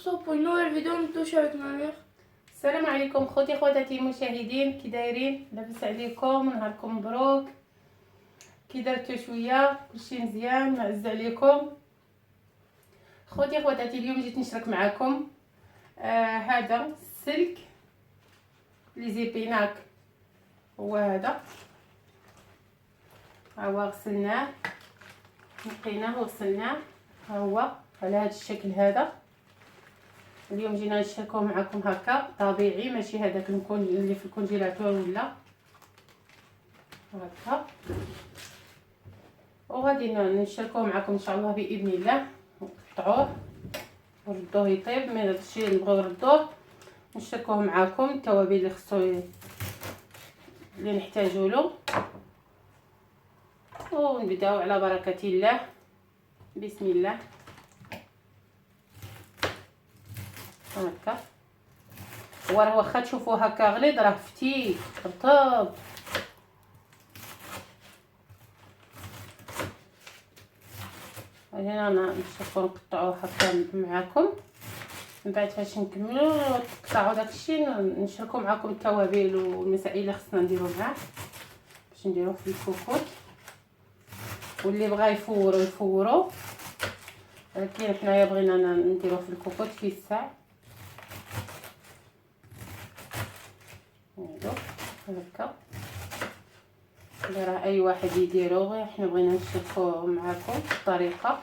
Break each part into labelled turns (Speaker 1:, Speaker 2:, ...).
Speaker 1: retrouve pour une nouvelle vidéo de touche avec ma mère.
Speaker 2: السلام عليكم خوتي خواتاتي المشاهدين، كي دايرين؟ لاباس عليكم؟ نهاركم مبروك. كي درتو شويه؟ كلشي مزيان؟ معز عليكم خوتي خواتاتي. اليوم جيت نشارك معكم هذا السلك لي زيبيناك. هو هذا، ها هو غسلناه، نقيناه وغسلناه، ها هو على هذا الشكل هذا. اليوم جينا نشاركوه معكم هكا طبيعي، ماشي هذاك اللي في الكونجيلاتور ولا هكا. وغادي نشاركوه معكم ان شاء الله باذن الله. نقطعوه ونردوه يطيب، من هادشي اللي نبغيو نردوه نشاركوه معكم. التوابل اللي خصو اللي نحتاجو له، ونبداو على بركه الله. بسم الله. هكا وراه واخا تشوفوه هكا غليظ، راه فتيك رطب. هنا نشوفو نقطعوه هكا معاكم، من بعد فاش نكملو نقطعو داكشي نشاركو معاكم التوابل والمسائل اللي خصنا نديرو معاه باش نديروه في الكوكوط. واللي بغا يفورو يفورو، ولكن حنايا بغينا نديروه في الكوكوط في الساع. هكا اللي راه اي واحد يديرو، غير حنا بغينا نشاركوه معكم الطريقه.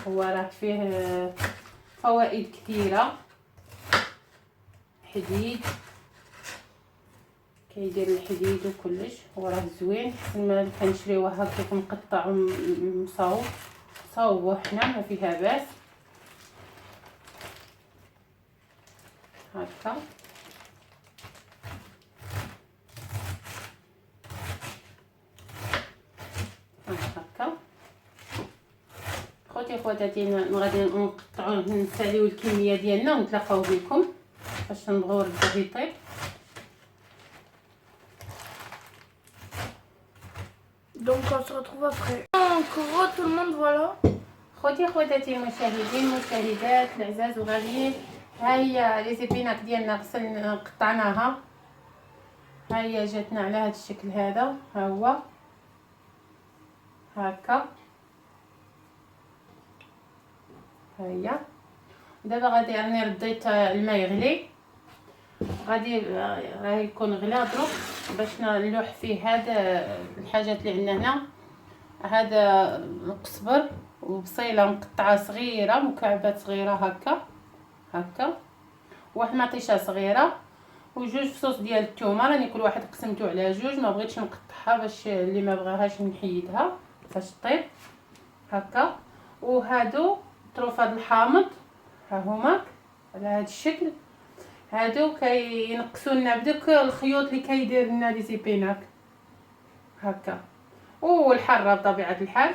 Speaker 2: هو راه فيه فوائد كثيره، حديد، كيدير الحديد وكلش. هو راه زوين، حسن ما كنشريوه هكا مقطع مصاوب، صاوبوه حنا ما فيها باس. هكا هكا خوتي خواتاتي، غادي نقطعو نساليو الكميه ديالنا ونتلاقاو بكم باش نبغيو نردوه يطيب.
Speaker 1: Donc on se retrouve après. Encore tout le monde, voilà.
Speaker 2: خوتي خواتاتي المشاهدين المشاهدات العزاز الغاليين، ها هي لي زيبيناك ديالنا غسلنا قطعناها. ها هي جاتنا على هذا الشكل هذا، ها هو هكا. ها هي دابا غادي راني رديت الماء يغلي، غادي راه يكون غلا دروك باش نلوح فيه هاد الحاجات اللي عندنا هنا. هذا القزبر وبصيله مقطعه صغيره، مكعبات صغيره هكا هكا، واحد مطيشه صغيره، وجوج فصوص ديال الثومه. راني كل واحد قسمته على جوج، ما بغيتش نقطعها باش اللي ما بغاهاش نحيدها فاش طيب هكا. وهادو طروفات الحامض ها هما على هذا الشكل. هادو كينقصوا لنا بداك الخيوط اللي كيدير لنا لي زيبيناك هكا. والحره بطبيعه الحال.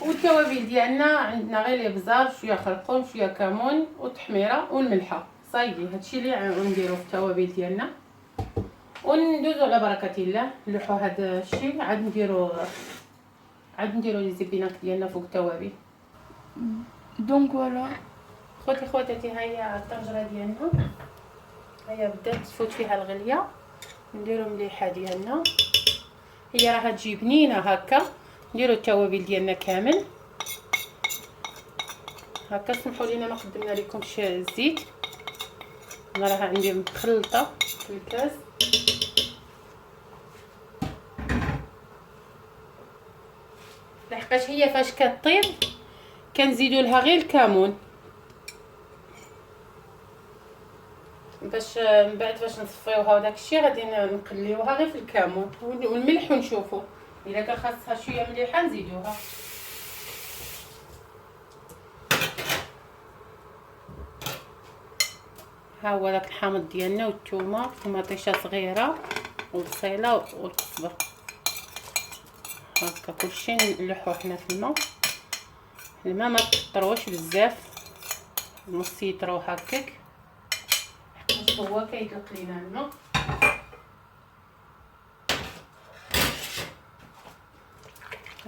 Speaker 2: والتوابل ديالنا عندنا غير الابزار، شويه خرقوم، شويه كمون وتحميره والملحه. صايدي هادشي اللي نديرو في التوابل ديالنا، وندوزو على بركه الله. نلوحو هذا الشيء، عاد نديرو لي زيبيناك ديالنا فوق التوابل.
Speaker 1: Donc voilà.
Speaker 2: خوتي خواتاتي، ها هي الطنجره ديالنا، ها هي بدات تفوت فيها الغليه. نديرو مليحه ديالنا، هي راها تجي بنينه هكا. نديرو التوابل ديالنا كامل هكا. سمحوا لينا ما قدمنا لكمش الزيت، انا راه عندي مخلطه في الكاس. لحقاش هي فاش كطيب كنزيدوا لها غير الكمون باش من بعد فاش نصفيوها وداك الشيء غادي نقليوها غير في الكمون والملح، ونشوفوا الا كان خاصها شويه مليحه نزيدوها. ها هو داك الحامض ديالنا والثومه ومطيشه صغيره والبصيله والقزبر هكا. كلشي نلوحوه حنا في الماء ما تكثروش بزاف، نص يطرو هكاك حيت هو كيطلق لينا الماء.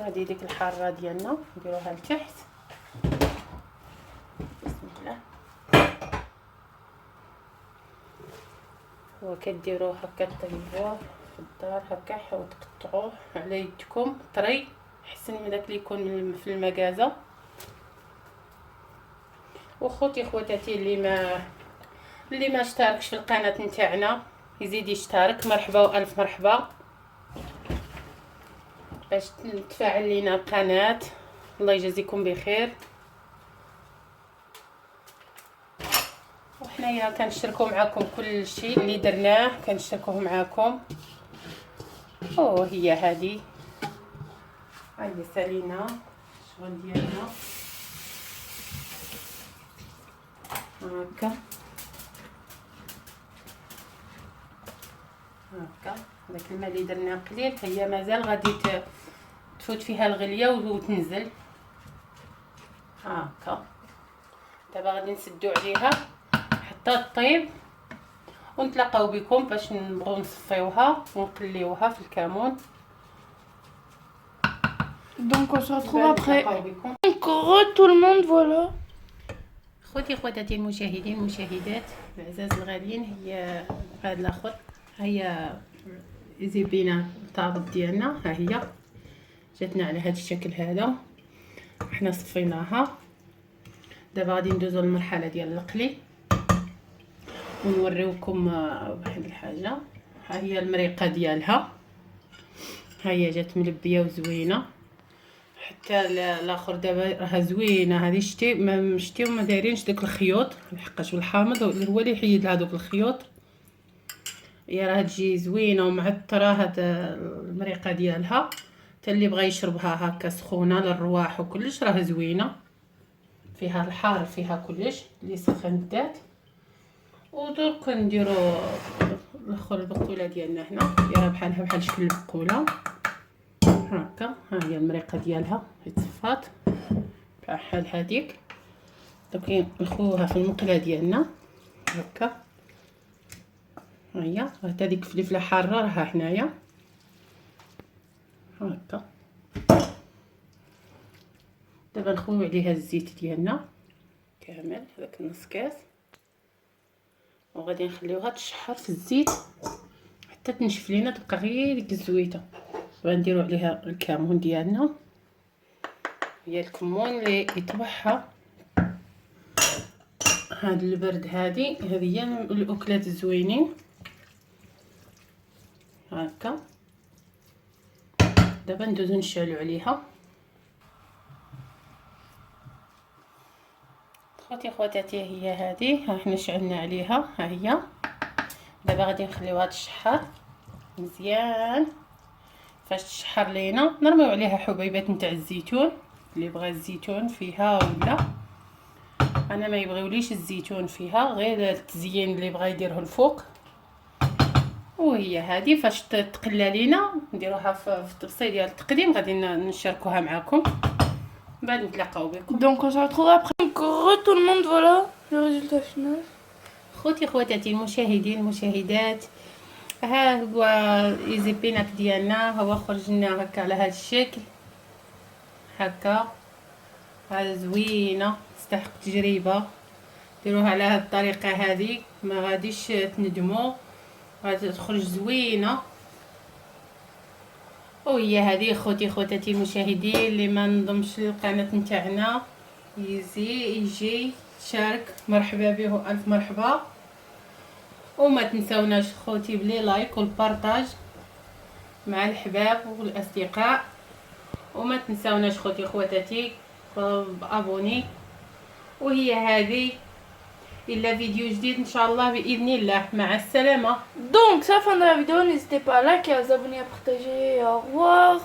Speaker 2: غادي ديك الحاره ديالنا نديروها لتحت. بسم الله. وكديروه هكا طيبوه في الدار هكا، حاولوا تقطعوه على يدكم طري احسن من داك اللي يكون في المكازه. وخوتي خواتاتي اللي ما اشتركش في القناه نتاعنا يزيد يشترك، مرحبا والف مرحبا، باش تفعل لينا القناه. الله يجازيكم بخير. وحنايا كنشاركوا معكم كل شيء اللي درناه، كنشاركوه معكم. هي هذه سالينا الشغل ديالنا هكا داك الماء اللي درناه قليل، هي مازال غادي تفوت فيها الغليه وتنزل هكا. دابا غادي نسدو عليها حتى طيب، ونتلاقاو بكم باش نبغيو نصفيوها ونقليوها في الكمون.
Speaker 1: Donc on se retrouve après. Donc tout le monde voilà.
Speaker 2: خوتي خواتاتي المشاهدين المشاهدات العزاز الغاليين، هي هاد الاخر هي زبينه الطابط ديالنا، ها هي جاتنا على هاد الشكل هذا. حنا صفيناها، دابا غادي ندوزو للمرحله ديال القلي ونوريوكم واحد الحاجه. ها هي المريقه ديالها، ها هي جات ملبيه وزوينه. حتى الاخر دابا راها زوينه. هذه شتي وما دايرينش داك الخيوط، لحقاش بالحامض هو اللي يحيد لها دوك الخيوط. هي راه تجي زوينه ومعطره هاد المريقه ديالها. حتى اللي بغى يشربها هكا سخونه للرواح وكلش راه زوينه، فيها الحار فيها كلش اللي سخن الذات. ودرك نديرو الاخر البقوله ديالنا هنا، دايره بحال شكل البقوله هكا. ها هي المريقه ديالها تصفات بحال هذيك. دوك نخوها في المقله ديالنا هكا. ها هي هذيك فلفله حاره راها هنايا هكا. دابا نخويو عليها الزيت ديالنا كامل، هذاك نص كاس، وغادي نخليوها تشحر في الزيت حتى تنشف لينا، تبقى غير ديك الزويته. غنديروا عليها الكمون ديالنا، هي الكمون اللي يطبعها هاد البرد. هذه هي الاكلات الزوينين هكا. دابا ندوزو نشعلو عليها. خوتي خواتاتي هي هذه، ها حنا شعلنا عليها. ها هي دابا غادي نخليوها تشحر مزيان. فاش تشحر لينا نرميو عليها حبيبات نتاع الزيتون، اللي بغى الزيتون فيها ولا. انا ما يبغيوليش الزيتون فيها، غير التزيين اللي بغى يديره الفوق. وهي هذه فاش تقلى لينا نديروها في الطبسي ديال التقديم، غادي نشاركوها معكم بعد نتلاقاو بكم.
Speaker 1: Donc on se retrouve après. Donc tout le monde voilà le résultat final.
Speaker 2: خوتي خواتاتي المشاهدين المشاهدات، ها هو ايزي بيناك ديالنا. هو خرجنا هكا على هذا الشكل هكا. ها زوينه تستحق تجربه، ديروها على هذه الطريقه هذه ما غاديش تندموا، غادي تخرج زوينه. وهي هذه خوتي خواتاتي المشاهدين، اللي ما نضمش القناه نتاعنا يجي يشارك، مرحبا به والف مرحبا. وما تنساوناش خوتي بلي لايك والبارطاج مع الحباب والاصدقاء. وما تنساوناش خوتي خواتاتي بابوني. وهي هذه إلا فيديو جديد ان شاء الله باذن الله. مع السلامه.
Speaker 1: Donc ça fin de la vidéo, n'hésitez pas à liker, à vous abonner, à partager. Au revoir.